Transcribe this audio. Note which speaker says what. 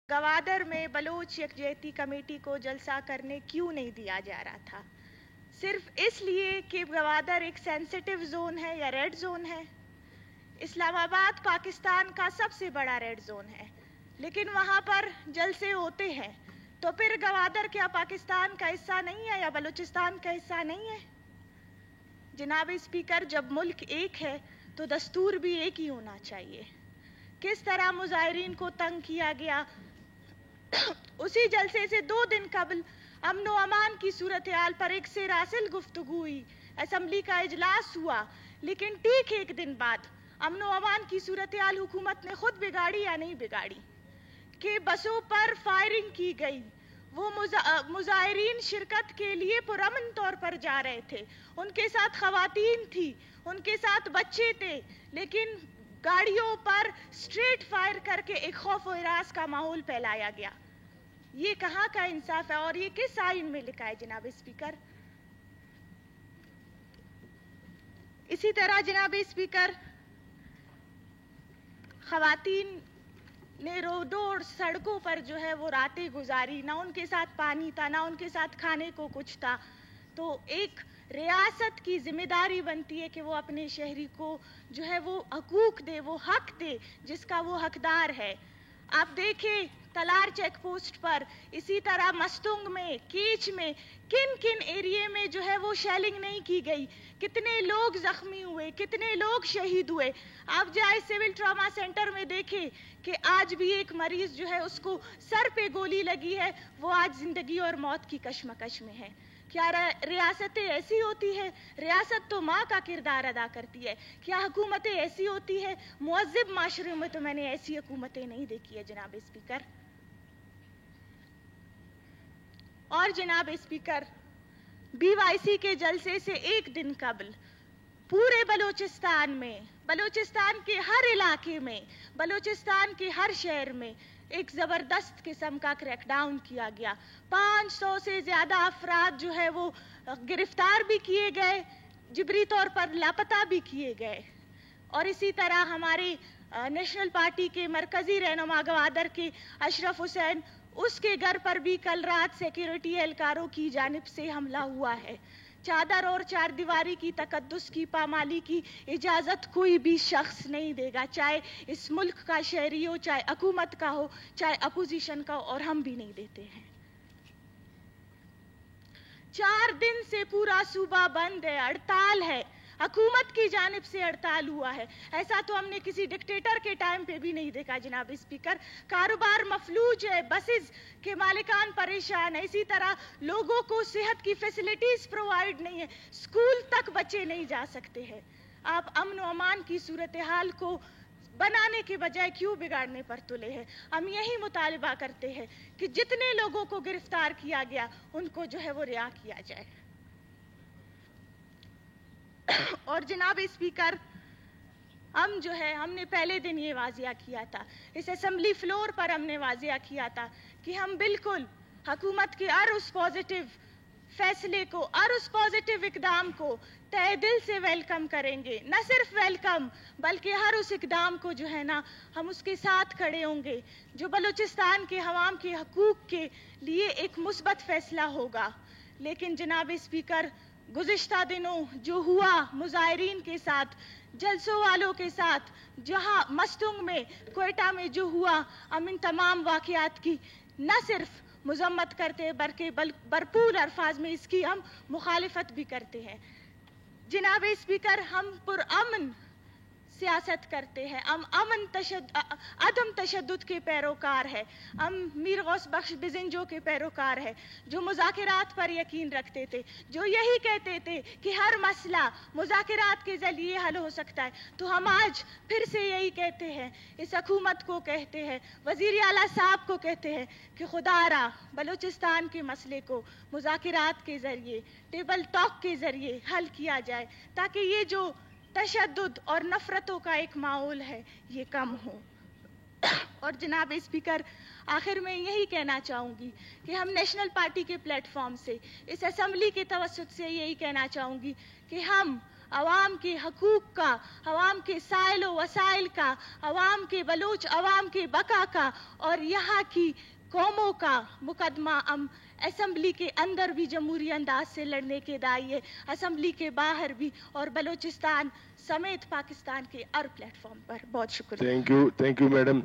Speaker 1: گوادر میں بلوچ یکجہتی کمیٹی کو جلسہ کرنے کیوں نہیں دیا جا رہا تھا؟ صرف اس لیے کہ گوادر ایک سینسٹیو زون ہے یا ریڈ زون ہے؟ اسلام آباد پاکستان کا سب سے بڑا ریڈ زون ہے، لیکن وہاں پر جلسے ہوتے ہیں، تو پھر گوادر کیا پاکستان کا حصہ نہیں ہے یا بلوچستان کا حصہ نہیں ہے؟ جناب اسپیکر، جب ملک ایک ہے تو دستور بھی ایک ہی ہونا چاہیے۔ کس طرح مظاہرین کو تنگ کیا گیا، اسی جلسے سے 2 دن قبل امن و امان کی صورتحال پر ایک سے راسل گفتگو ہوئی، اسمبلی کا اجلاس ہوا، لیکن ٹھیک 1 دن بعد امن و امان کی صورتحال حکومت نے خود بگاڑی یا نہیں بگاڑی کہ بسوں پر فائرنگ کی گئی۔ وہ مظاہرین شرکت کے لیے پرامن طور پر جا رہے تھے، ان کے ساتھ خواتین تھی، ان کے ساتھ بچے تھے، لیکن گاڑیوں پر اسٹریٹ فائر کر کے ایک خوف و ہراس کا ماحول پھیلایا گیا۔ یہ کہاں کا انصاف ہے اور یہ کس آئین میں لکھا ہے جناب اسپیکر؟ اسی طرح جناب اسپیکر، خواتین نے روڈوں اور سڑکوں پر جو ہے وہ راتیں گزاری، نہ ان کے ساتھ پانی تھا، نہ ان کے ساتھ کھانے کو کچھ تھا۔ تو ایک ریاست کی ذمہ داری بنتی ہے کہ وہ اپنے شہری کو جو ہے وہ حقوق دے، وہ حق دے جس کا وہ حقدار ہے۔ آپ دیکھیں تلار چیک پوسٹ پر، اسی طرح مستنگ میں، کیچ میں، کن کن ایریے میں جو ہے وہ شیلنگ نہیں کی گئی، کتنے لوگ زخمی ہوئے، کتنے لوگ شہید ہوئے۔ آپ جائے سول ٹراما سینٹر میں دیکھیں کہ آج بھی ایک مریض جو ہے اس کو سر پہ گولی لگی ہے، وہ آج زندگی اور موت کی کشمکش میں ہے۔ کیا ریاستیں ایسی ہوتی ہے؟ ریاست تو ماں کا کردار ادا کرتی ہے۔ کیا حکومتیں ایسی ہوتی ہے؟ مہذب معاشرے میں تو میں نے ایسی حکومتیں نہیں دیکھی ہے جناب اسپیکر۔ اور جناب اسپیکر، بی وائی سی کے جلسے سے 1 دن قبل پورے بلوچستان میں، بلوچستان کے ہر علاقے میں، بلوچستان کے ہر شہر میں ایک زبردست قسم کا کریک ڈاؤن کیا گیا۔ 500 سے زیادہ افراد جو ہے وہ گرفتار بھی کیے گئے، جبری طور پر لاپتہ بھی کیے گئے۔ اور اسی طرح ہمارے نیشنل پارٹی کے مرکزی رہنما گوادر کے اشرف حسین، اس کے گھر پر بھی کل رات سیکیورٹی اہلکاروں کی جانب سے حملہ ہوا ہے۔ چادر اور 4 دیواری کی تقدس کی پامالی کی اجازت کوئی بھی شخص نہیں دے گا، چاہے اس ملک کا شہری ہو، چاہے حکومت کا ہو، چاہے اپوزیشن کا ہو، اور ہم بھی نہیں دیتے ہیں۔ 4 دن سے پورا صوبہ بند ہے، ہڑتال ہے، حکومت کی جانب سے ہڑتال ہوا ہے۔ ایسا تو ہم نے کسی ڈکٹیٹر کے ٹائم پہ بھی نہیں دیکھا جناب اسپیکر۔ کاروبار مفلوج ہے، بسز کے مالکان پریشان ہیں، اسی طرح لوگوں کو صحت کی فیسلٹیز پرووائڈ نہیں ہے، اسکول تک بچے نہیں جا سکتے ہیں۔ آپ امن و امان کی صورتحال کو بنانے کے بجائے کیوں بگاڑنے پر تلے ہیں؟ ہم یہی مطالبہ کرتے ہیں کہ جتنے لوگوں کو گرفتار کیا گیا ان کو جو ہے وہ رہا کیا جائے۔ اور جناب اسپیکر، ہم نے پہلے دن یہ واضح کیا تھا، اس اسمبلی فلور پر ہم نے واضح کیا تھا کہ ہم بالکل حکومت کے ہر اس پازیٹیو فیصلے کو، ہر اس پازیٹیو اقدام کو تہہ دل سے ویلکم کریں گے۔ نہ صرف ویلکم بلکہ ہر اس اقدام کو جو ہے نا ہم اس کے ساتھ کھڑے ہوں گے جو بلوچستان کے عوام کے حقوق کے لیے ایک مثبت فیصلہ ہوگا۔ لیکن جناب اسپیکر، گزشتہ دنوں جو ہوا مظاہرین کے ساتھ، جلسوں والوں کے ساتھ، جہاں مستنگ میں، کوئٹہ میں جو ہوا، ہم ان تمام واقعات کی نہ صرف مذمت کرتے بلکہ بھرپور الفاظ میں اس کی ہم مخالفت بھی کرتے ہیں۔ جناب اسپیکر، ہم پرامن سیاست کرتے ہیں، ہم عدم تشدد کے پیروکار ہیں، ہم میر غوث بخش بزنجو کے پیروکار ہیں، جو مذاکرات پر یقین رکھتے تھے، جو یہی کہتے تھے کہ ہر مسئلہ مذاکرات کے ذریعے حل ہو سکتا ہے۔ تو ہم آج پھر سے یہی کہتے ہیں، اس حکومت کو کہتے ہیں، وزیر اعلیٰ صاحب کو کہتے ہیں کہ خدا را بلوچستان کے مسئلے کو مذاکرات کے ذریعے، ٹیبل ٹاک کے ذریعے حل کیا جائے، تاکہ یہ جو تشدد اور نفرتوں کا ایک ماحول ہے یہ کم ہو۔ اور جناب اسپیکر، آخر میں یہی کہنا چاہوں گی کہ ہم نیشنل پارٹی کے پلیٹ فارم سے، اس اسمبلی کے توسط سے یہی کہنا چاہوں گی کہ ہم عوام کے حقوق کا, عوام کے سائل و وسائل کا, عوام کے بلوچ عوام کے بقا کا اور یہاں کی قوموں کا مقدمہ ہم اسمبلی کے اندر بھی جمہوری انداز سے لڑنے کے داعی ہے, اسمبلی کے باہر بھی, اور بلوچستان سمیت پاکستان کے ہر پلیٹ فارم پر. بہت شکریہ.
Speaker 2: Thank you madam.